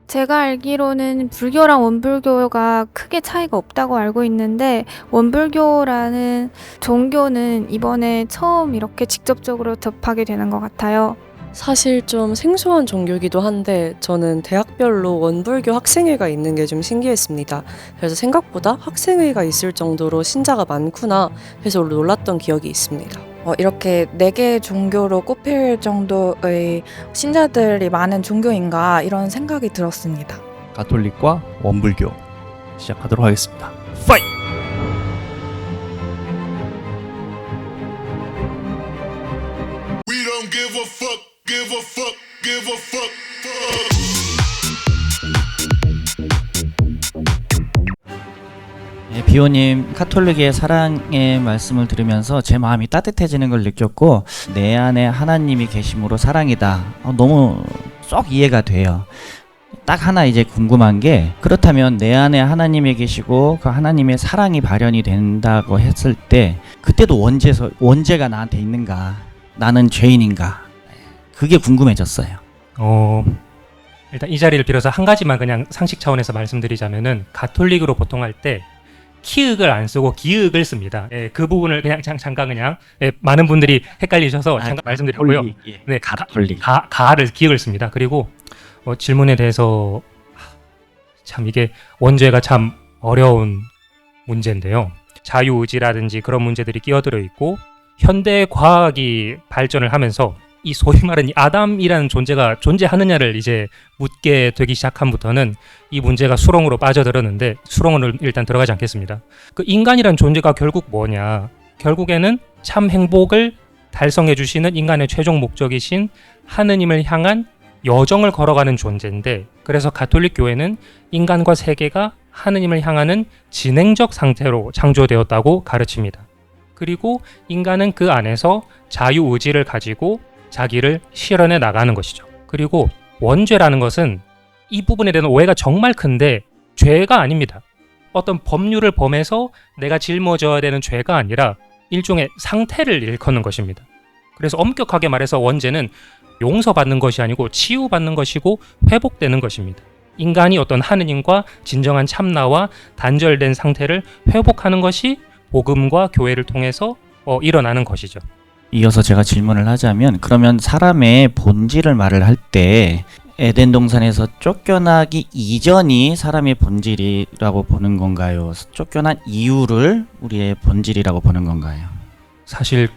제가 알기로는 불교랑 원불교가 크게 차이가 없다고 알고 있는데 원불교라는 종교는 이번에 처음 이렇게 직접적으로 접하게 되는 것 같아요. 사실 좀 생소한 종교이기도 한데 저는 대학별로 원불교 학생회가 있는 게 좀 신기했습니다. 그래서 생각보다 학생회가 있을 정도로 신자가 많구나 해서 놀랐던 기억이 있습니다. 이렇게 4개의 종교로 꼽힐 정도의 신자들이 많은 종교인가 이런 생각이 들었습니다. 가톨릭과 원불교 시작하도록 하겠습니다. 파이트! We don't give a fuck, give a fuck, give a fuck, fuck. 비오님 카톨릭의 사랑의 말씀을 들으면서 제 마음이 따뜻해지는 걸 느꼈고 내 안에 하나님이 계심으로 사랑이다. 너무 쏙 이해가 돼요. 딱 하나 이제 궁금한 게 그렇다면 내 안에 하나님이 계시고 그 하나님의 사랑이 발현이 된다고 했을 때 그때도 원죄가 나한테 있는가? 나는 죄인인가? 그게 궁금해졌어요. 일단 이 자리를 빌어서 한 가지만 그냥 상식 차원에서 말씀드리자면은 가톨릭으로 보통 할 때 키읔을 안 쓰고 기역을 씁니다. 그 부분을 그냥 잠깐 그냥 많은 분들이 헷갈리셔서 잠깐 말씀드렸고요. 네, 가톨릭. 가를 기역을 씁니다. 그리고 질문에 대해서 참 이게 원죄가 참 어려운 문제인데요. 자유의지라든지 그런 문제들이 끼어들어 있고 현대 과학이 발전을 하면서 이 소위 말하는 이 아담이라는 존재가 존재하느냐를 이제 묻게 되기 시작함부터는 이 문제가 수렁으로 빠져들었는데 수렁은 일단 들어가지 않겠습니다. 그 인간이란 존재가 결국 뭐냐? 결국에는 참 행복을 달성해 주시는 인간의 최종 목적이신 하느님을 향한 여정을 걸어가는 존재인데 그래서 가톨릭 교회는 인간과 세계가 하느님을 향하는 진행적 상태로 창조되었다고 가르칩니다. 그리고 인간은 그 안에서 자유의지를 가지고 자기를 실현해 나가는 것이죠. 그리고 원죄라는 것은 이 부분에 대한 오해가 정말 큰데 죄가 아닙니다. 어떤 법률을 범해서 내가 짊어져야 되는 죄가 아니라 일종의 상태를 일컫는 것입니다. 그래서 엄격하게 말해서 원죄는 용서받는 것이 아니고 치유받는 것이고 회복되는 것입니다. 인간이 어떤 하느님과 진정한 참나와 단절된 상태를 회복하는 것이 복음과 교회를 통해서 일어나는 것이죠. 이어서 제가 질문을 하자면 그러면 사람의 본질을 말을 할 때 에덴 동산에서 쫓겨나기 이전이 사람의 본질이라고 보는 건가요? 쫓겨난 이유를 우리의 본질이라고 보는 건가요? 사실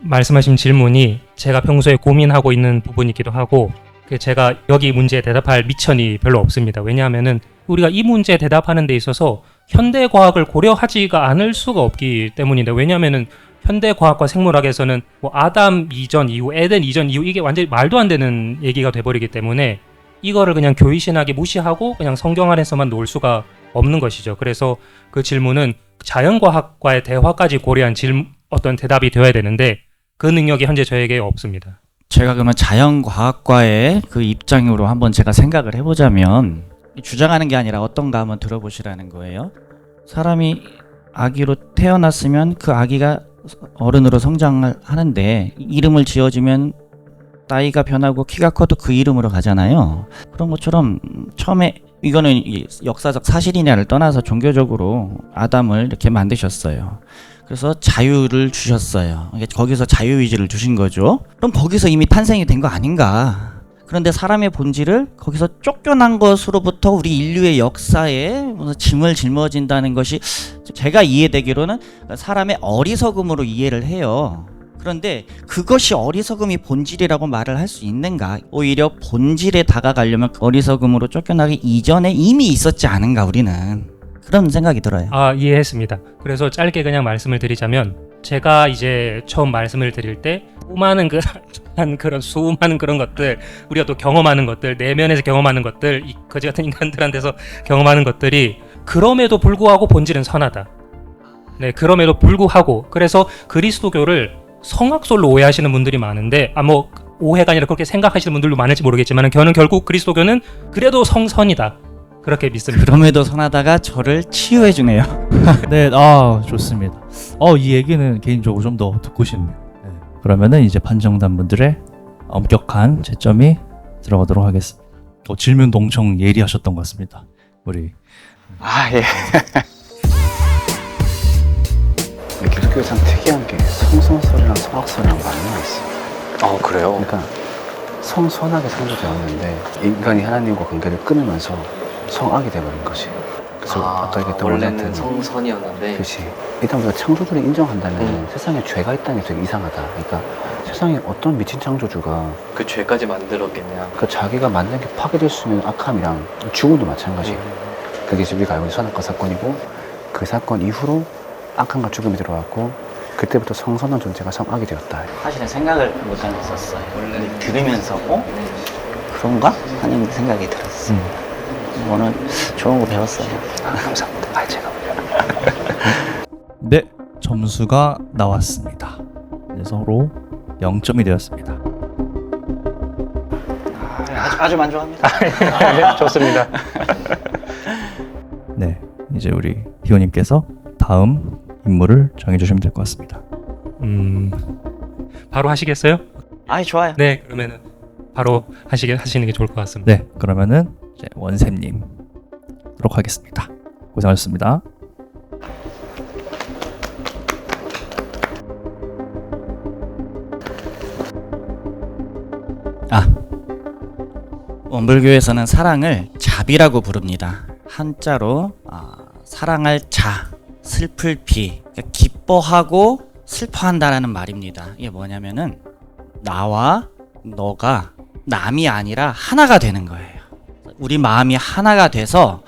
말씀하신 질문이 제가 평소에 고민하고 있는 부분이기도 하고 제가 여기 문제에 대답할 미천이 별로 없습니다. 왜냐하면은 우리가 이 문제에 대답하는 데 있어서 현대 과학을 고려하지가 않을 수가 없기 때문인데 왜냐하면은 현대 과학과 생물학에서는 뭐 아담 이전 이후, 에덴 이전 이후 이게 완전히 말도 안 되는 얘기가 돼버리기 때문에 이거를 그냥 교리신학에 무시하고 그냥 성경 안에서만 놓을 수가 없는 것이죠. 그래서 그 질문은 자연과학과의 대화까지 고려한 어떤 대답이 되어야 되는데 그 능력이 현재 저에게 없습니다. 제가 그러면 자연과학과의 그 입장으로 한번 제가 생각을 해보자면 주장하는 게 아니라 어떤가 한번 들어보시라는 거예요. 사람이 아기로 태어났으면 그 아기가 어른으로 성장을 하는데 이름을 지어주면 나이가 변하고 키가 커도 그 이름으로 가잖아요. 그런 것처럼 처음에 이거는 역사적 사실이냐를 떠나서 종교적으로 아담을 이렇게 만드셨어요. 그래서 자유를 주셨어요. 거기서 자유의지를 주신 거죠. 그럼 거기서 이미 탄생이 된 거 아닌가? 그런데 사람의 본질을 거기서 쫓겨난 것으로부터 우리 인류의 역사에 짐을 짊어진다는 것이 제가 이해되기로는 사람의 어리석음으로 이해를 해요. 그런데 그것이 어리석음이 본질이라고 말을 할 수 있는가? 오히려 본질에 다가가려면 어리석음으로 쫓겨나기 이전에 이미 있었지 않은가 우리는. 그런 생각이 들어요. 이해했습니다. 그래서 짧게 그냥 말씀을 드리자면 제가 이제 처음 말씀을 드릴 때 수많은 그런 것들 우리가 또 경험하는 것들 내면에서 경험하는 것들 이 거지 같은 인간들한테서 경험하는 것들이 그럼에도 불구하고 본질은 선하다. 네, 그럼에도 불구하고 그래서 그리스도교를 성악설로 오해하시는 분들이 많은데 뭐 오해가 아니라 그렇게 생각하시는 분들도 많을지 모르겠지만 저는 결국 그리스도교는 그래도 성선이다. 그렇게 믿습니다. 그럼에도 선하다가 저를 치유해 주네요. 네, 좋습니다. 이 얘기는 개인적으로 좀 더 듣고 싶네요. 네. 그러면은 이제 판정단 분들의 엄격한 채점이 들어가도록 하겠습니다. 질문도 엄청 예리하셨던 것 같습니다. 우리 아, 예. 기독교에 참 특이한 게 성선설이랑 성악설이랑 맞는 있어요. 그래요? 그러니까 성선악이 창조되었는데 인간이 하나님과 관계를 끊으면서 성악이 돼버린 것이. 그래서 아까 얘기했던 원래는 성선이었는데. 그렇지. 일단 우리가 창조주를 인정한다면 세상에 죄가 있다는 게 되게 이상하다. 그러니까 세상에 어떤 미친 창조주가 그 죄까지 만들었겠냐. 그 자기가 만든 게 파괴될 수 있는 악함이랑 죽음도 마찬가지. 그게 지금 우리가 알고 있는 선악과 사건이고 그 사건 이후로 악함과 죽음이 들어왔고 그때부터 성선한 존재가 성악이 되었다. 사실은 생각을 못한 게 있었어요. 원래 들으면서 그런가? 하는 생각이 들었어요. 오늘 좋은 거 배웠어요. 감사합니다. 제가 네, 점수가 나왔습니다. 네, 서로 0점이 되었습니다. 아주 만족합니다. 네, 좋습니다. 네, 이제 우리 희호님께서 다음 인물을 정해주시면 될 것 같습니다. 바로 하시겠어요? 아이, 좋아요. 네, 그러면은 바로 하시는 게 좋을 것 같습니다. 네, 그러면은 이제 원샘님 하도록 하겠습니다. 고생하셨습니다. 원불교에서는 사랑을 자비라고 부릅니다. 한자로 사랑할 자, 슬플 비, 그러니까 기뻐하고 슬퍼한다라는 말입니다. 이게 뭐냐면은 나와 너가 남이 아니라 하나가 되는 거예요. 우리 마음이 하나가 돼서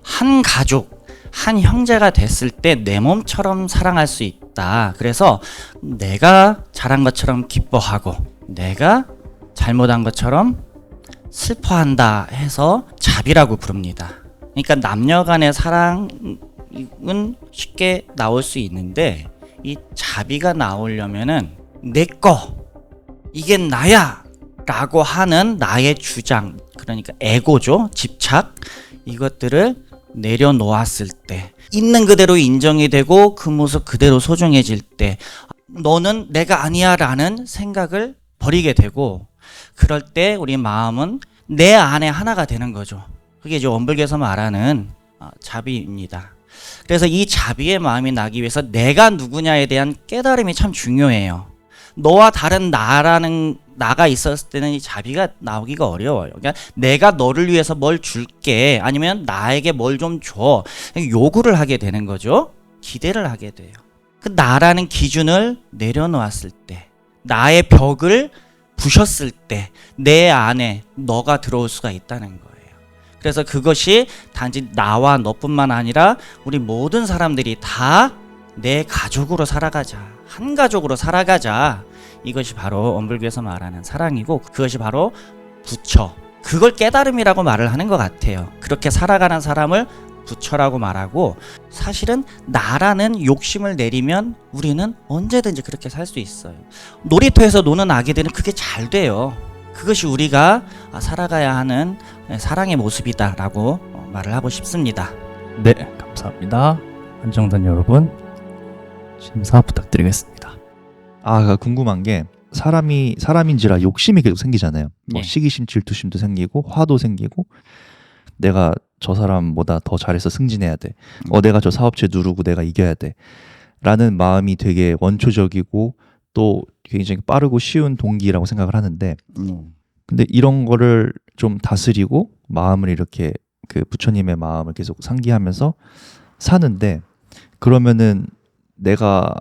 한 가족, 한 형제가 됐을 때 내 몸처럼 사랑할 수 있다. 그래서 내가 잘한 것처럼 기뻐하고 내가 잘못한 것처럼 슬퍼한다 해서 자비라고 부릅니다. 그러니까 남녀 간의 사랑은 쉽게 나올 수 있는데 이 자비가 나오려면은 내 거, 이게 나야 라고 하는 나의 주장, 그러니까 에고죠. 집착, 이것들을 내려놓았을 때 있는 그대로 인정이 되고 그 모습 그대로 소중해질 때 너는 내가 아니야 라는 생각을 버리게 되고, 그럴 때 우리 마음은 내 안에 하나가 되는 거죠. 그게 이제 원불교에서 말하는 자비입니다. 그래서 이 자비의 마음이 나기 위해서 내가 누구냐에 대한 깨달음이 참 중요해요. 너와 다른 나라는 나가 있었을 때는 이 자비가 나오기가 어려워요. 그러니까 내가 너를 위해서 뭘 줄게, 아니면 나에게 뭘 좀 줘, 요구를 하게 되는 거죠. 기대를 하게 돼요. 그 나라는 기준을 내려놓았을 때, 나의 벽을 부셨을 때 내 안에 너가 들어올 수가 있다는 거예요. 그래서 그것이 단지 나와 너뿐만 아니라 우리 모든 사람들이 다 내 가족으로 살아가자, 한 가족으로 살아가자, 이것이 바로 원불교에서 말하는 사랑이고, 그것이 바로 부처, 그걸 깨달음이라고 말을 하는 것 같아요. 그렇게 살아가는 사람을 부처라고 말하고, 사실은 나라는 욕심을 내리면 우리는 언제든지 그렇게 살 수 있어요. 놀이터에서 노는 아기들은 그게 잘 돼요. 그것이 우리가 살아가야 하는 사랑의 모습이다라고 말을 하고 싶습니다. 네, 감사합니다. 한정단 여러분, 심사 부탁드리겠습니다. 궁금한 게 사람인지라 욕심이 계속 생기잖아요. 뭐 예. 시기심, 질투심도 생기고 화도 생기고, 내가 저 사람보다 더 잘해서 승진해야 돼. 내가 저 사업체 누르고 내가 이겨야 돼. 라는 마음이 되게 원초적이고 또 굉장히 빠르고 쉬운 동기라고 생각을 하는데, 근데 이런 거를 좀 다스리고 마음을 이렇게 그 부처님의 마음을 계속 상기하면서 사는데, 그러면은 내가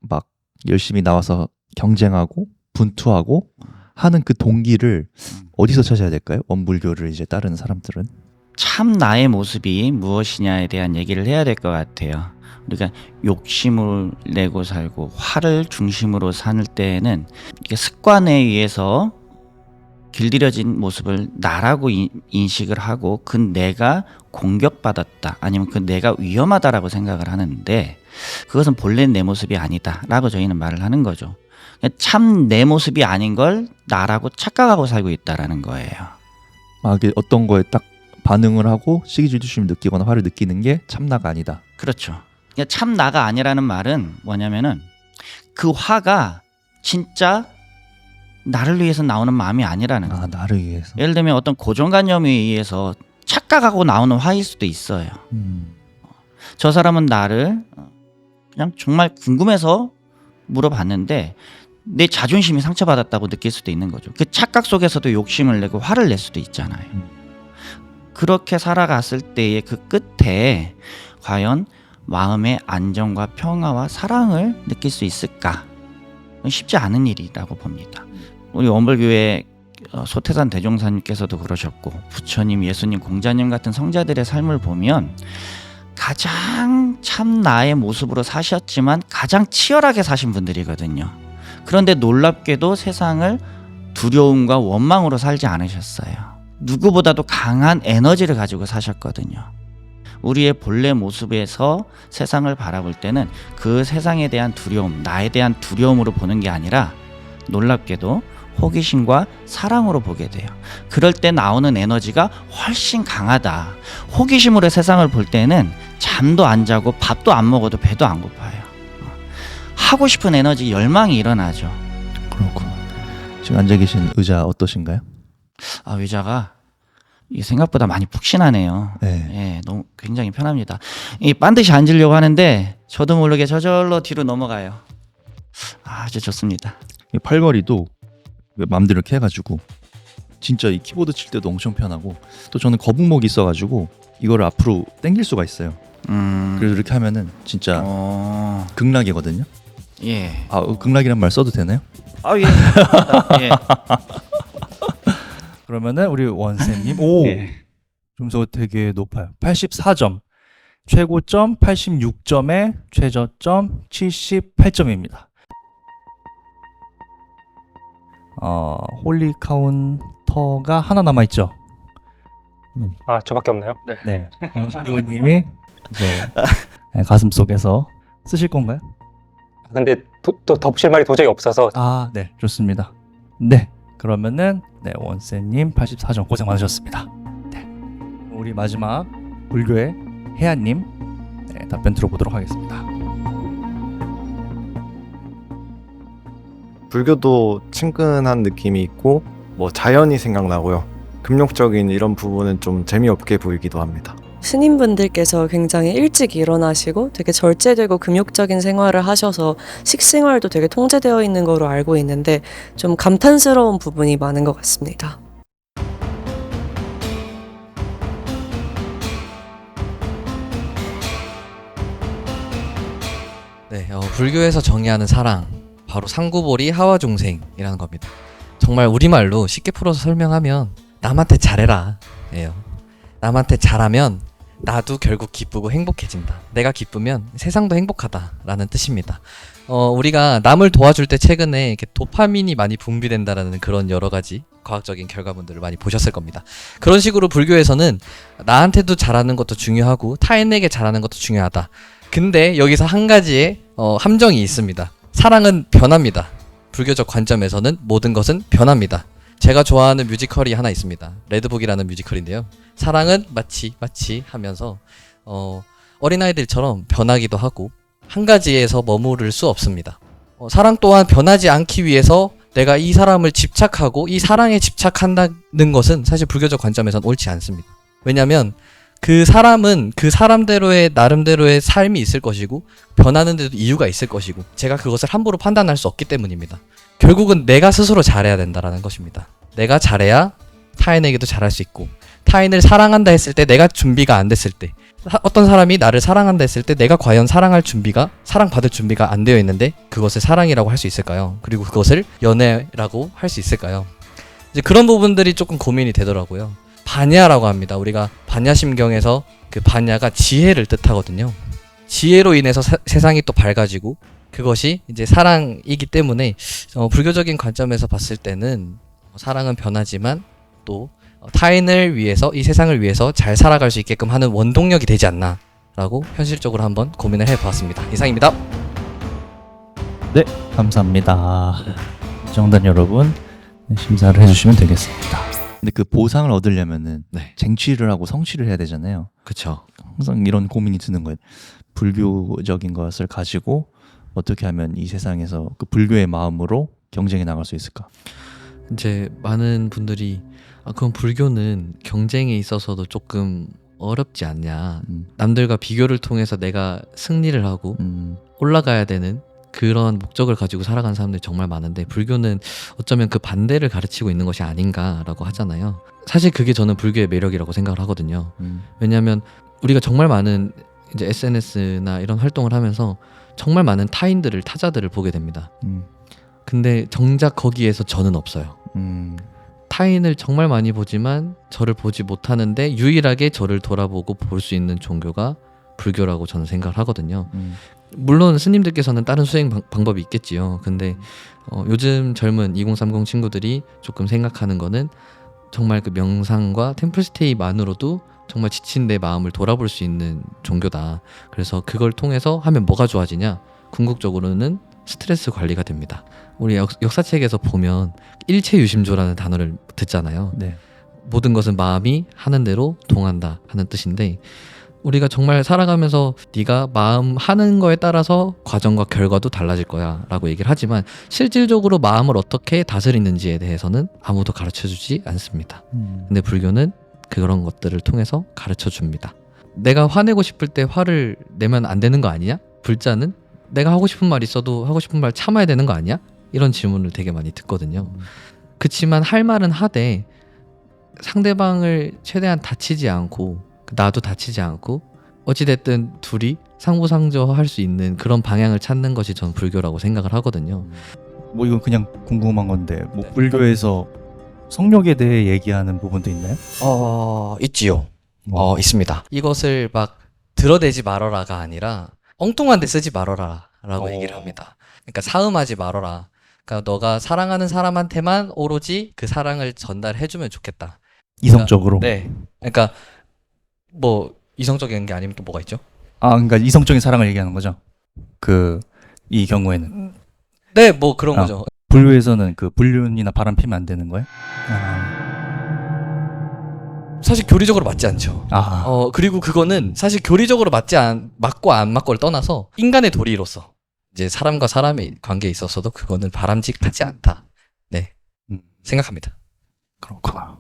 막 열심히 나와서 경쟁하고 분투하고 하는 그 동기를 어디서 찾아야 될까요? 원불교를 이제 따르는 사람들은. 참 나의 모습이 무엇이냐에 대한 얘기를 해야 될 것 같아요. 우리가 욕심을 내고 살고 화를 중심으로 사는 때에는 이게 습관에 의해서 길들여진 모습을 나라고 인식을 하고 그 내가 공격받았다, 아니면 그 내가 위험하다라고 생각을 하는데, 그것은 본래 내 모습이 아니다 라고 저희는 말을 하는 거죠. 참 내 모습이 아닌 걸 나라고 착각하고 살고 있다라는 거예요. 이게 어떤 거에 딱 반응을 하고 시기질투심을 느끼거나 화를 느끼는 게 참나가 아니다. 그렇죠. 그러니까 참 나가 아니라는 말은 뭐냐면은 그 화가 진짜 나를 위해서 나오는 마음이 아니라는 거예요. 아, 나를 위해서. 예를 들면 어떤 고정관념에 의해서 착각하고 나오는 화일 수도 있어요. 저 사람은 나를 그냥 정말 궁금해서 물어봤는데 내 자존심이 상처받았다고 느낄 수도 있는 거죠. 그 착각 속에서도 욕심을 내고 화를 낼 수도 있잖아요. 그렇게 살아갔을 때의 그 끝에 과연 마음의 안정과 평화와 사랑을 느낄 수 있을까? 쉽지 않은 일이라고 봅니다. 우리 원불교회 소태산 대종사님께서도 그러셨고 부처님, 예수님, 공자님 같은 성자들의 삶을 보면 가장 참 나의 모습으로 사셨지만 가장 치열하게 사신 분들이거든요. 그런데 놀랍게도 세상을 두려움과 원망으로 살지 않으셨어요. 누구보다도 강한 에너지를 가지고 사셨거든요. 우리의 본래 모습에서 세상을 바라볼 때는 그 세상에 대한 두려움, 나에 대한 두려움으로 보는 게 아니라 놀랍게도 호기심과 사랑으로 보게 돼요. 그럴 때 나오는 에너지가 훨씬 강하다. 호기심으로 세상을 볼 때는 잠도 안 자고 밥도 안 먹어도 배도 안 고파요. 하고 싶은 에너지, 열망이 일어나죠. 그렇구나. 지금 앉아 계신 의자 어떠신가요? 아, 의자가 생각보다 많이 푹신하네요. 네. 예, 너무 굉장히 편합니다. 반드시 앉으려고 하는데 저도 모르게 저절로 뒤로 넘어가요. 아주 좋습니다. 이 팔걸이도 맘대로 이렇게 해가지고 진짜 이 키보드 칠 때도 엄청 편하고 또 저는 거북목이 있어가지고 이거를 앞으로 당길 수가 있어요. 그래서 이렇게 하면은 진짜 극락이거든요. 예. 아, 극락이란 말 써도 되나요? 아, 예. 예. 그러면은 우리 원쌤님 오 점수가 되게 높아요. 84점. 최고점 86점에 최저점 78점입니다. 홀리 카운터가 하나 남아 있죠. 아, 저밖에 없나요? 네. 님이 이제 가슴 속에서 쓰실 건가요? 근데 또 덧붙일 말이 도저히 없어서. 아, 네, 좋습니다. 네, 그러면은 원쌤님 84점 고생 많으셨습니다. 네, 우리 마지막 불교의 혜안님 답변 들어보도록 하겠습니다. 불교도 친근한 느낌이 있고 뭐 자연이 생각나고요. 금욕적인 이런 부분은 좀 재미없게 보이기도 합니다. 스님분들께서 굉장히 일찍 일어나시고 되게 절제되고 금욕적인 생활을 하셔서 식생활도 되게 통제되어 있는 거로 알고 있는데 좀 감탄스러운 부분이 많은 것 같습니다. 네, 불교에서 정의하는 사랑, 바로 상구보리 하와중생이라는 겁니다. 정말 우리말로 쉽게 풀어서 설명하면 남한테 잘해라 예요. 남한테 잘하면 나도 결국 기쁘고 행복해진다. 내가 기쁘면 세상도 행복하다라는 뜻입니다. 우리가 남을 도와줄 때 최근에 이렇게 도파민이 많이 분비된다라는 그런 여러 가지 과학적인 결과물들을 많이 보셨을 겁니다. 그런 식으로 불교에서는 나한테도 잘하는 것도 중요하고 타인에게 잘하는 것도 중요하다. 근데 여기서 한 가지의 함정이 있습니다. 사랑은 변합니다. 불교적 관점에서는 모든 것은 변합니다. 제가 좋아하는 뮤지컬이 하나 있습니다. 레드북이라는 뮤지컬인데요. 사랑은 마치 하면서 어린아이들처럼 변하기도 하고 한 가지에서 머무를 수 없습니다. 사랑 또한 변하지 않기 위해서 내가 이 사람을 집착하고 이 사랑에 집착한다는 것은 사실 불교적 관점에서는 옳지 않습니다. 왜냐하면 그 사람은 그 사람대로의 나름대로의 삶이 있을 것이고 변하는 데도 이유가 있을 것이고 제가 그것을 함부로 판단할 수 없기 때문입니다. 결국은 내가 스스로 잘해야 된다라는 것입니다. 내가 잘해야 타인에게도 잘할 수 있고 타인을 사랑한다 했을 때 내가 준비가 안 됐을 때 어떤 사람이 나를 사랑한다 했을 때 내가 과연 사랑받을 준비가 안 되어 있는데 그것을 사랑이라고 할 수 있을까요? 그리고 그것을 연애라고 할 수 있을까요? 이제 그런 부분들이 조금 고민이 되더라고요. 반야라고 합니다. 우리가 반야심경에서 그 반야가 지혜를 뜻하거든요. 지혜로 인해서 세상이 또 밝아지고 그것이 이제 사랑이기 때문에 불교적인 관점에서 봤을 때는 사랑은 변하지만 또 타인을 위해서 이 세상을 위해서 잘 살아갈 수 있게끔 하는 원동력이 되지 않나 라고 현실적으로 한번 고민을 해보았습니다. 이상입니다. 네, 감사합니다. 시청자 여러분 심사를 해주시면 되겠습니다. 근데 그 보상을 얻으려면은 네. 쟁취를 하고 성취를 해야 되잖아요. 그쵸. 항상 이런 고민이 드는 거예요. 불교적인 것을 가지고 어떻게 하면 이 세상에서 그 불교의 마음으로 경쟁해 나갈 수 있을까? 이제 많은 분들이 그럼 불교는 경쟁에 있어서도 조금 어렵지 않냐. 남들과 비교를 통해서 내가 승리를 하고 올라가야 되는 그런 목적을 가지고 살아가는 사람들이 정말 많은데 불교는 어쩌면 그 반대를 가르치고 있는 것이 아닌가라고 하잖아요. 사실 그게 저는 불교의 매력이라고 생각을 하거든요. 왜냐하면 우리가 정말 많은 이제 SNS나 이런 활동을 하면서 정말 많은 타자들을 보게 됩니다. 근데 정작 거기에서 저는 없어요. 타인을 정말 많이 보지만 저를 보지 못하는데 유일하게 저를 돌아보고 볼 수 있는 종교가 불교라고 저는 생각을 하거든요. 물론 스님들께서는 다른 수행 방법이 있겠지요. 근데 요즘 젊은 2030 친구들이 조금 생각하는 거는 정말 그 명상과 템플스테이만으로도 정말 지친 내 마음을 돌아볼 수 있는 종교다. 그래서 그걸 통해서 하면 뭐가 좋아지냐? 궁극적으로는 스트레스 관리가 됩니다. 우리 역사책에서 보면 일체유심조라는 단어를 듣잖아요. 네. 모든 것은 마음이 하는 대로 동한다 하는 뜻인데 우리가 정말 살아가면서 네가 마음 하는 거에 따라서 과정과 결과도 달라질 거야 라고 얘기를 하지만 실질적으로 마음을 어떻게 다스리는지에 대해서는 아무도 가르쳐주지 않습니다. 근데 불교는 그런 것들을 통해서 가르쳐줍니다. 내가 화내고 싶을 때 화를 내면 안 되는 거 아니냐? 불자는 내가 하고 싶은 말 있어도 하고 싶은 말 참아야 되는 거 아니야? 이런 질문을 되게 많이 듣거든요. 그치만 할 말은 하되 상대방을 최대한 다치지 않고 나도 다치지 않고 어찌됐든 둘이 상부상조할 수 있는 그런 방향을 찾는 것이 전 불교라고 생각을 하거든요. 뭐 이건 그냥 궁금한 건데 뭐 불교에서 성욕에 대해 얘기하는 부분도 있나요? 있지요. 있습니다. 이것을 막 들어대지 말아라가 아니라 엉뚱한 데 쓰지 말아라 라고 얘기를 합니다. 그러니까 사음하지 말아라. 그러니까 너가 사랑하는 사람한테만 오로지 그 사랑을 전달해주면 좋겠다. 이성적으로? 네. 그러니까 뭐 이성적인 게 아니면 또 뭐가 있죠? 그러니까 이성적인 사랑을 얘기하는 거죠. 이 경우에는. 네, 뭐 그런 거죠. 불교에서는 그 불륜이나 바람 피면 안 되는 거예요? 사실 교리적으로 맞지 않죠. 그리고 그거는 사실 교리적으로 맞고 안 맞고를 떠나서 인간의 도리로서 이제 사람과 사람의 관계에 있어서도 그거는 바람직하지 않다. 네, 생각합니다. 그렇구나.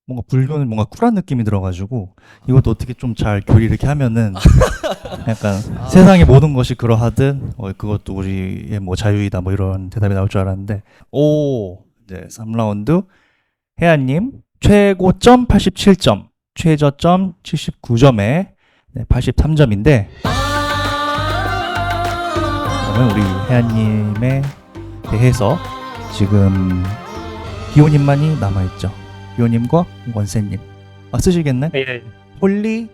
뭔가 불교는 뭔가 쿨한 느낌이 들어가지고 이것도 어떻게 좀 잘 교리 이렇게 하면은 약간 세상의 모든 것이 그러하듯 그것도 우리의 뭐 자유이다 뭐 이런 대답이 나올 줄 알았는데 이제 3라운드 혜안님 최고점 87점 최저점 79점에 83점인데 그러면 우리 혜안님에 대해서 지금 기호님만이 남아있죠. 기호님과 원세님 쓰시겠네? 네. 홀리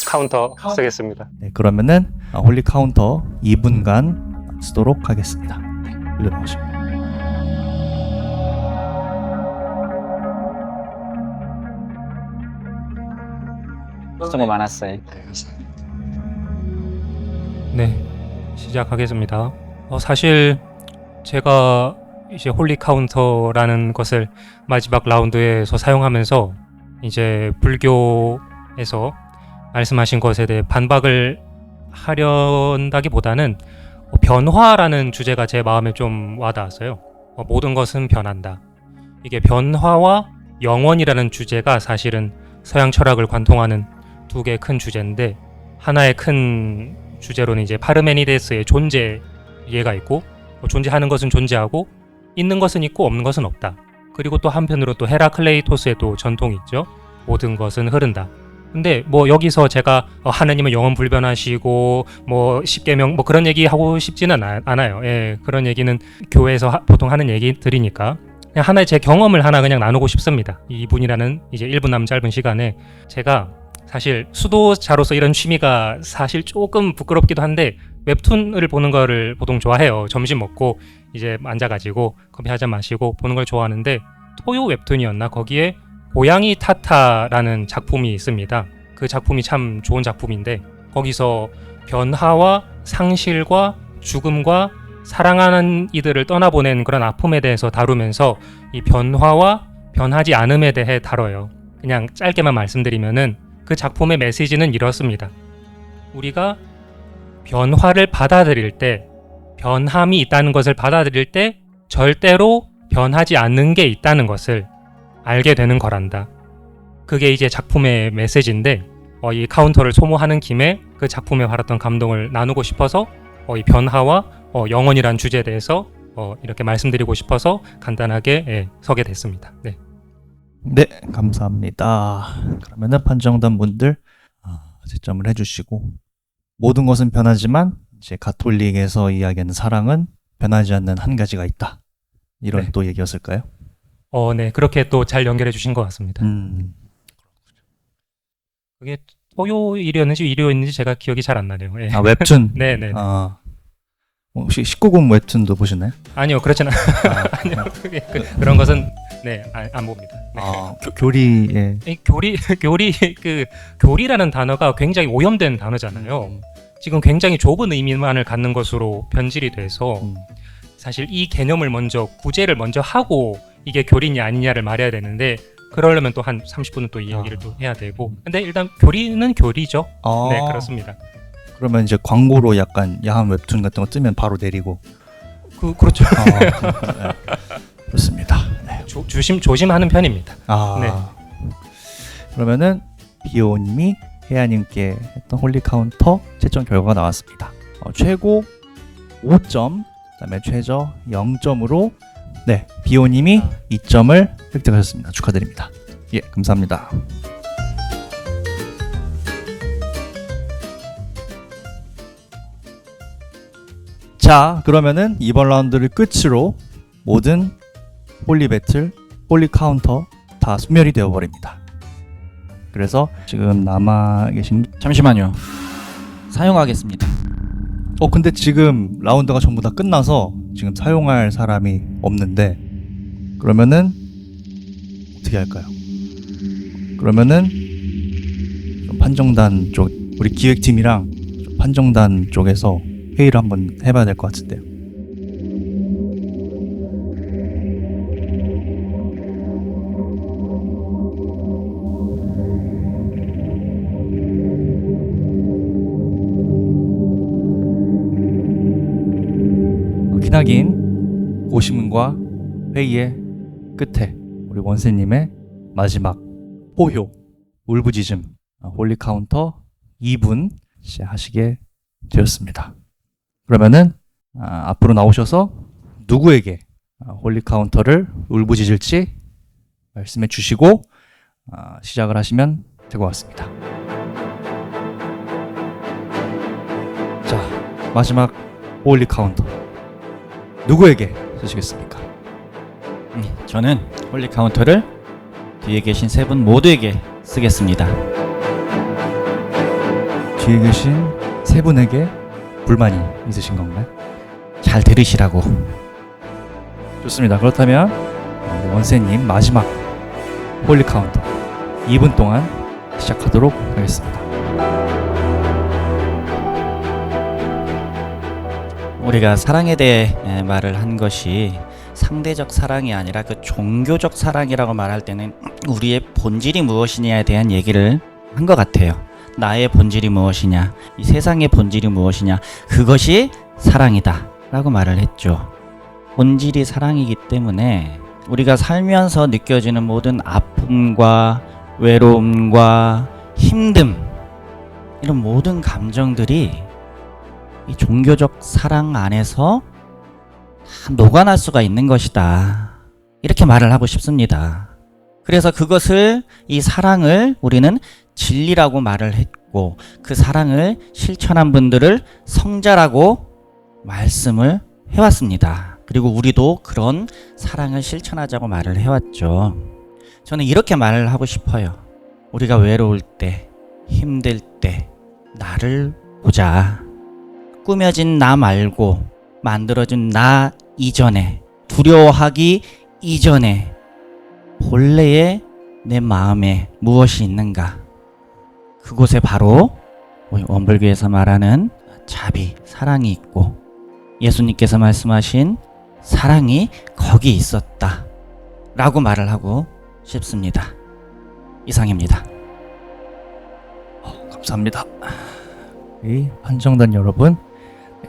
카운터 쓰겠습니다. 네, 그러면은 홀리 카운터 2분간 쓰도록 하겠습니다. 네, 일로 나오시고. 수고 많았어요. 네, 시작하겠습니다. 사실 제가 이제 홀리 카운터라는 것을 마지막 라운드에서 사용하면서 이제 불교에서 말씀하신 것에 대해 반박을 하려다기보다는 변화라는 주제가 제 마음에 좀 와닿았어요. 모든 것은 변한다. 이게 변화와 영원이라는 주제가 사실은 서양 철학을 관통하는 두 개의 큰 주제인데 하나의 큰 주제로는 이제 파르메니데스의 존재 이해가 있고 존재하는 것은 존재하고 있는 것은 있고 없는 것은 없다. 그리고 또 한편으로 또 헤라클레이토스의 또 전통이 있죠. 모든 것은 흐른다. 근데 뭐 여기서 제가 하나님은 영원 불변하시고 뭐 십계명 뭐 그런 얘기 하고 싶지는 않아요. 예, 그런 얘기는 교회에서 보통 하는 얘기들이니까 그냥 하나의 제 경험을 하나 그냥 나누고 싶습니다. 이분이라는 이제 1분 남 짧은 시간에 제가 사실 수도자로서 이런 취미가 사실 조금 부끄럽기도 한데 웹툰을 보는 거를 보통 좋아해요. 점심 먹고 이제 앉아가지고 커피 한 잔 마시고 보는 걸 좋아하는데 토요 웹툰이었나? 거기에 고양이 타타라는 작품이 있습니다. 그 작품이 참 좋은 작품인데 거기서 변화와 상실과 죽음과 사랑하는 이들을 떠나보낸 그런 아픔에 대해서 다루면서 이 변화와 변하지 않음에 대해 다뤄요. 그냥 짧게만 말씀드리면은 그 작품의 메시지는 이렇습니다. 우리가 변화를 받아들일 때, 변함이 있다는 것을 받아들일 때 절대로 변하지 않는 게 있다는 것을 알게 되는 거란다. 그게 이제 작품의 메시지인데 이 카운터를 소모하는 김에 그 작품에 받았던 감동을 나누고 싶어서 이 변화와 영원이란 주제에 대해서 이렇게 말씀드리고 싶어서 간단하게 서게 됐습니다. 네. 네, 감사합니다. 그러면은 판정단 분들 채점을 해주시고 모든 것은 변하지만 이제 가톨릭에서 이야기하는 사랑은 변하지 않는 한 가지가 있다. 이런 네. 또 얘기였을까요? 네, 그렇게 또 잘 연결해 주신 것 같습니다. 그게 토요일이었는지 일요일인지 제가 기억이 잘 안 나네요. 예. 웹툰. 네네. 혹시 19금 웹툰도 보시나요? 아니요, 그렇진 아니요. 그런 것은 안 봅니다. 네. 교리에 교리라는 단어가 굉장히 오염된 단어잖아요. 지금 굉장히 좁은 의미만을 갖는 것으로 변질이 돼서 사실 이 개념을 먼저 구제를 먼저 하고 이게 교리냐 아니냐를 말해야 되는데 그러려면 또 한 30분은 또 이 얘기를 또 해야 되고 근데 일단 교리는 교리죠. 네, 그렇습니다. 그러면 이제 광고로 약간 야한 웹툰 같은 거 뜨면 바로 내리고 그렇죠. 네. 그렇습니다. 네. 조심하는 편입니다. 네. 그러면은 비오님이 혜아님께 했던 홀리 카운터 채점 결과가 나왔습니다. 최고 5점, 그다음에 최저 0점으로 네 비오님이 2점을 획득하셨습니다. 축하드립니다. 예, 감사합니다. 자, 그러면은 이번 라운드를 끝으로 모든 홀리 배틀, 홀리 카운터 다 소멸이 되어버립니다. 그래서 지금 남아 계신 잠시만요. 사용하겠습니다. 근데 지금 라운드가 전부 다 끝나서 지금 사용할 사람이 없는데 그러면은 어떻게 할까요? 그러면은 좀 판정단 쪽 우리 기획팀이랑 좀 판정단 쪽에서 회의를 한번 해봐야 될 것 같은데요. 기나긴 고심과 회의의 끝에 우리 원세님의 마지막 포효 울부짖음 홀리 카운터 2분 시작하시게 되었습니다. 그러면은 앞으로 나오셔서 누구에게 홀리 카운터를 울부짖을지 말씀해 주시고 시작을 하시면 될 것 같습니다. 자, 마지막 홀리 카운터 누구에게 쓰시겠습니까? 저는 홀리 카운터를 뒤에 계신 세 분 모두에게 쓰겠습니다. 뒤에 계신 세 분에게 불만이 있으신 건가요? 잘 들으시라고. 좋습니다. 그렇다면 원세님 마지막 홀리 카운터 2분 동안 시작하도록 하겠습니다. 우리가 사랑에 대해 말을 한 것이 상대적 사랑이 아니라 그 종교적 사랑이라고 말할 때는 우리의 본질이 무엇이냐에 대한 얘기를 한 것 같아요. 나의 본질이 무엇이냐, 이 세상의 본질이 무엇이냐, 그것이 사랑이다 라고 말을 했죠. 본질이 사랑이기 때문에 우리가 살면서 느껴지는 모든 아픔과 외로움과 힘듦, 이런 모든 감정들이 이 종교적 사랑 안에서 다 녹아날 수가 있는 것이다, 이렇게 말을 하고 싶습니다. 그래서 그것을, 이 사랑을 우리는 진리라고 말을 했고 그 사랑을 실천한 분들을 성자라고 말씀을 해왔습니다. 그리고 우리도 그런 사랑을 실천하자고 말을 해왔죠. 저는 이렇게 말을 하고 싶어요. 우리가 외로울 때, 힘들 때 나를 보자. 꾸며진 나 말고 만들어진 나 이전에, 두려워하기 이전에 본래의 내 마음에 무엇이 있는가, 그곳에 바로 원불교에서 말하는 자비, 사랑이 있고 예수님께서 말씀하신 사랑이 거기 있었다 라고 말을 하고 싶습니다. 이상입니다. 감사합니다. 이 판정단 여러분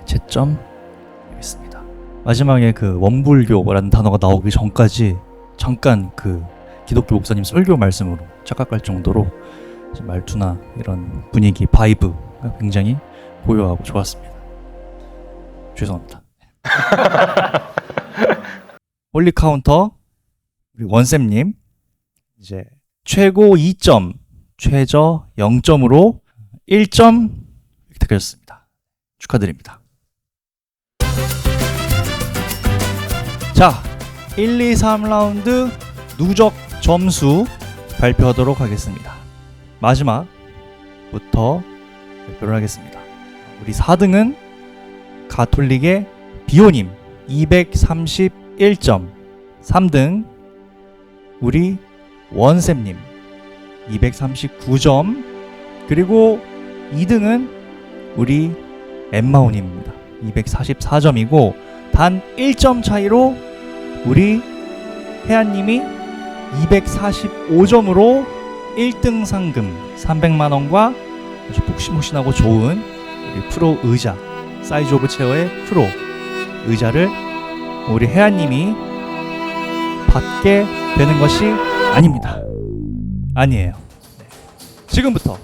채점 드리겠습니다. 마지막에 그 원불교라는 단어가 나오기 전까지 잠깐 그 기독교 목사님 설교 말씀으로 착각할 정도로 말투나 이런 분위기, 바이브가 굉장히 고요하고 좋았습니다. 죄송합니다. 홀리 카운터 우리 원쌤님 이제 최고 2점, 최저 0점으로 1점 획득하셨습니다. 축하드립니다. 자, 1, 2, 3라운드 누적 점수 발표하도록 하겠습니다. 마지막부터 발표를 하겠습니다. 우리 4등은 가톨릭의 비오님 231점, 3등 우리 원쌤님 239점, 그리고 2등은 우리 엠마오님입니다. 244점이고 단 1점 차이로 우리 혜안님이 245점으로 1등 상금 300만원과 아주 푹신푹신하고 좋은 우리 프로 의자, 사이즈 오브 체어의 프로 의자를 우리 혜안님이 받게 되는 것이 아닙니다. 아니에요. 네. 지금부터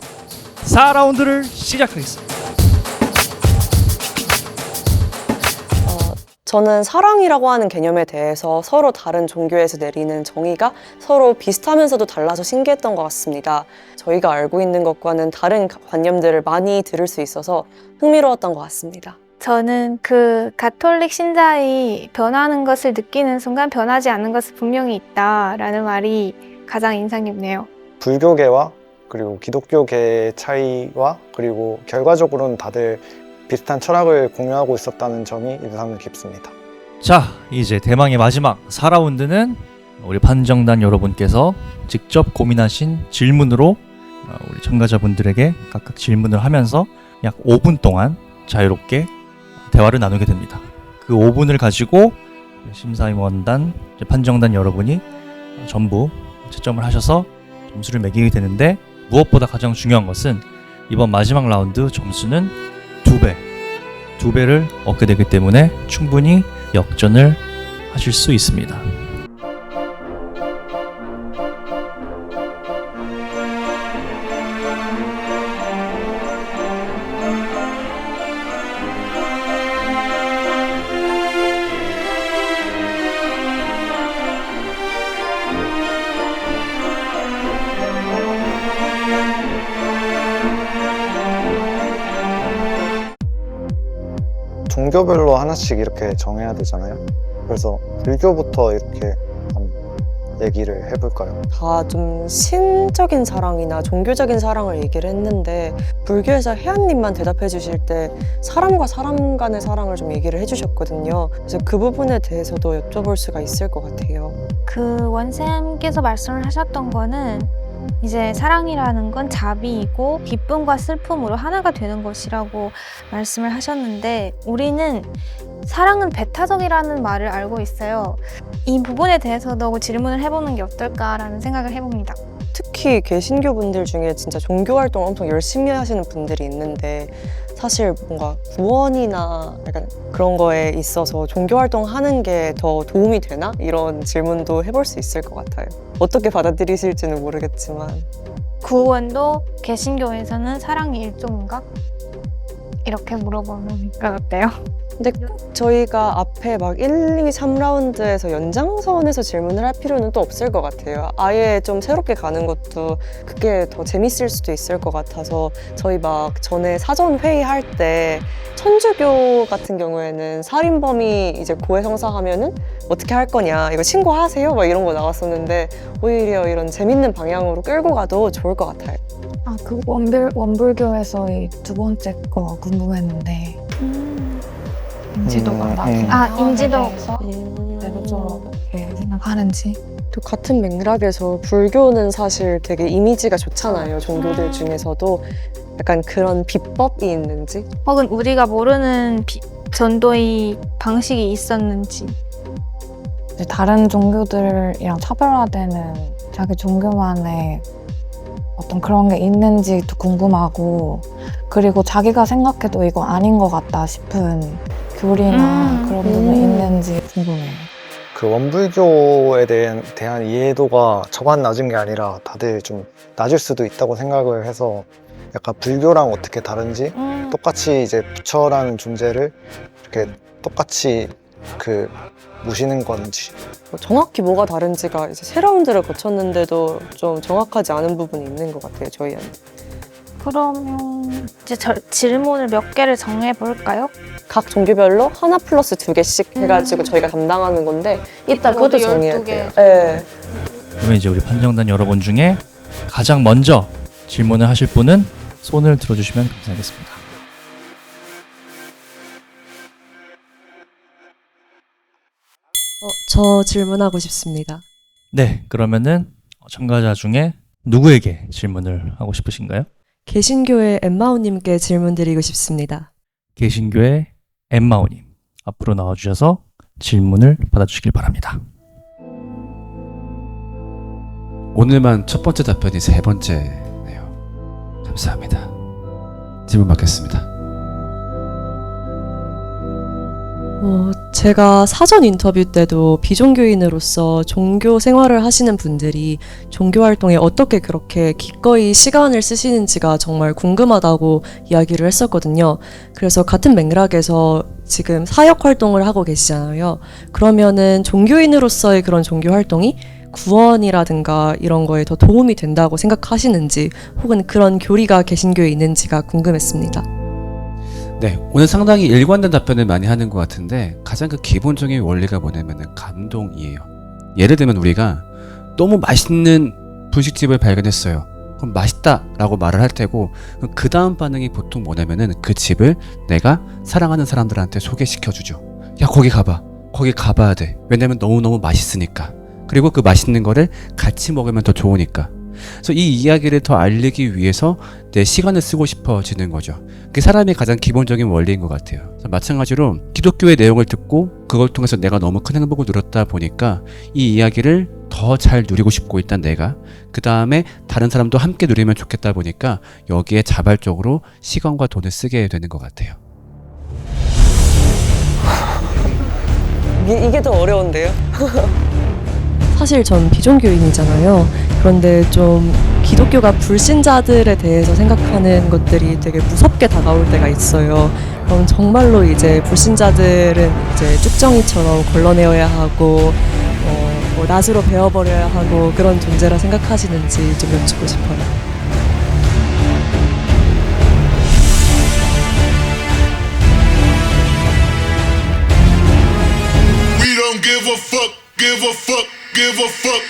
4라운드를 시작하겠습니다. 저는 사랑이라고 하는 개념에 대해서 서로 다른 종교에서 내리는 정의가 서로 비슷하면서도 달라서 신기했던 것 같습니다. 저희가 알고 있는 것과는 다른 관념들을 많이 들을 수 있어서 흥미로웠던 것 같습니다. 저는 그 가톨릭 신자의 변하는 것을 느끼는 순간 변하지 않는 것은 분명히 있다라는 말이 가장 인상 깊네요. 불교계와 그리고 기독교계의 차이와 그리고 결과적으로는 다들 비슷한 철학을 공유하고 있었다는 점이 인상이 깊습니다. 자, 이제 대망의 마지막 4라운드는 우리 판정단 여러분께서 직접 고민하신 질문으로 우리 참가자분들에게 각각 질문을 하면서 약 5분 동안 자유롭게 대화를 나누게 됩니다. 그 5분을 가지고 심사위원단, 판정단 여러분이 전부 채점을 하셔서 점수를 매기게 되는데, 무엇보다 가장 중요한 것은 이번 마지막 라운드 점수는 2배를 얻게 되기 때문에 충분히 역전을 하실 수 있습니다. 종교별로 하나씩 이렇게 정해야 되잖아요. 그래서 불교부터 이렇게 한번 얘기를 해볼까요? 다 좀 신적인 사랑이나 종교적인 사랑을 얘기를 했는데, 불교에서 혜안님만 대답해 주실 때 사람과 사람 간의 사랑을 좀 얘기를 해주셨거든요. 그래서 그 부분에 대해서도 여쭤볼 수가 있을 것 같아요. 그 원쌤께서 말씀을 하셨던 거는 이제 사랑이라는 건 자비이고 기쁨과 슬픔으로 하나가 되는 것이라고 말씀을 하셨는데, 우리는 사랑은 배타적이라는 말을 알고 있어요. 이 부분에 대해서도 질문을 해보는 게 어떨까라는 생각을 해봅니다. 특히 개신교 분들 중에 진짜 종교 활동을 엄청 열심히 하시는 분들이 있는데, 사실 뭔가 구원이나 약간 그런 거에 있어서 종교 활동하는 게 더 도움이 되나? 이런 질문도 해볼 수 있을 것 같아요. 어떻게 받아들이실지는 모르겠지만. 구원도 개신교에서는 사랑의 일종인가? 이렇게 물어보는 건 어때요? 근데 꼭 저희가 앞에 막 1, 2, 3라운드에서 연장선에서 질문을 할 필요는 또 없을 것 같아요. 아예 좀 새롭게 가는 것도 그게 더 재밌을 수도 있을 것 같아서, 저희 막 전에 사전 회의할 때 천주교 같은 경우에는 살인범이 이제 고해성사하면은 어떻게 할 거냐, 이거 신고하세요? 막 이런 거 나왔었는데, 오히려 이런 재밌는 방향으로 끌고 가도 좋을 것 같아요. 아, 그 원불교에서의 두 번째 거 궁금했는데 인지도가 인지도 대표적으로 어떻게 생각하는지. 또 같은 맥락에서 불교는 사실 되게 이미지가 좋잖아요. 종교들 중에서도 약간 그런 비법이 있는지, 혹은 우리가 모르는 전도의 방식이 있었는지. 이제 다른 종교들이랑 차별화되는 자기 종교만의 어떤 그런 게 있는지도 궁금하고, 그리고 자기가 생각해도 이거 아닌 것 같다 싶은 교리나 그런 부분이 있는지 궁금해요. 그 원불교에 대한 이해도가 저만 낮은 게 아니라 다들 좀 낮을 수도 있다고 생각을 해서 약간 불교랑 어떻게 다른지 똑같이 이제 부처라는 존재를 이렇게 똑같이 그 모시는 건지 정확히 뭐가 다른지가 이제 세 라운드를 거쳤는데도 좀 정확하지 않은 부분이 있는 것 같아요, 저희한테. 그러면 이제 질문을 몇 개를 정해 볼까요? 각 종교별로 하나 플러스 2개씩 해가지고 저희가 담당하는 건데 이따 그것도 정해야 돼요. 네. 그러면 이제 우리 판정단 여러분 중에 가장 먼저 질문을 하실 분은 손을 들어주시면 감사하겠습니다. 저 질문하고 싶습니다. 네, 그러면은 참가자 중에 누구에게 질문을 하고 싶으신가요? 개신교의 엠마오님께 질문드리고 싶습니다. 개신교의 엠마오님 앞으로 나와주셔서 질문을 받아주시길 바랍니다. 오늘만 첫 번째 답변이 세 번째네요. 감사합니다. 질문 받겠습니다. 제가 사전 인터뷰 때도 비종교인으로서 종교 생활을 하시는 분들이 종교 활동에 어떻게 그렇게 기꺼이 시간을 쓰시는지가 정말 궁금하다고 이야기를 했었거든요. 그래서 같은 맥락에서 지금 사역 활동을 하고 계시잖아요. 그러면은 종교인으로서의 그런 종교 활동이 구원이라든가 이런 거에 더 도움이 된다고 생각하시는지 혹은 그런 교리가 개신교에 있는지가 궁금했습니다. 네, 오늘 상당히 일관된 답변을 많이 하는 것 같은데 가장 그 기본적인 원리가 뭐냐면 감동이에요. 예를 들면 우리가 너무 맛있는 분식집을 발견했어요. 그럼 맛있다라고 말을 할 테고 그 다음 반응이 보통 뭐냐면은 그 집을 내가 사랑하는 사람들한테 소개시켜주죠. 야, 거기 가봐. 거기 가봐야 돼. 왜냐면 너무너무 맛있으니까. 그리고 그 맛있는 거를 같이 먹으면 더 좋으니까. 그래서 이 이야기를 더 알리기 위해서 내 시간을 쓰고 싶어지는 거죠. 그게 사람의 가장 기본적인 원리인 것 같아요. 마찬가지로 기독교의 내용을 듣고 그걸 통해서 내가 너무 큰 행복을 누렸다 보니까 이 이야기를 더 잘 누리고 싶고 일단 내가 그 다음에 다른 사람도 함께 누리면 좋겠다 보니까 여기에 자발적으로 시간과 돈을 쓰게 되는 것 같아요. 이게 더 어려운데요? 사실 전 비종교인이잖아요. 그런데 좀 기독교가 불신자들에 대해서 생각하는 것들이 되게 무섭게 다가올 때가 있어요. 그럼 정말로 이제 불신자들은 이제 쭉정이처럼 걸러내어야 하고 뭐 낫으로 베어버려야 하고 그런 존재라 생각하시는지 좀 여쭙고 싶어요. We don't give a fuck, give a fuck, give a fuck.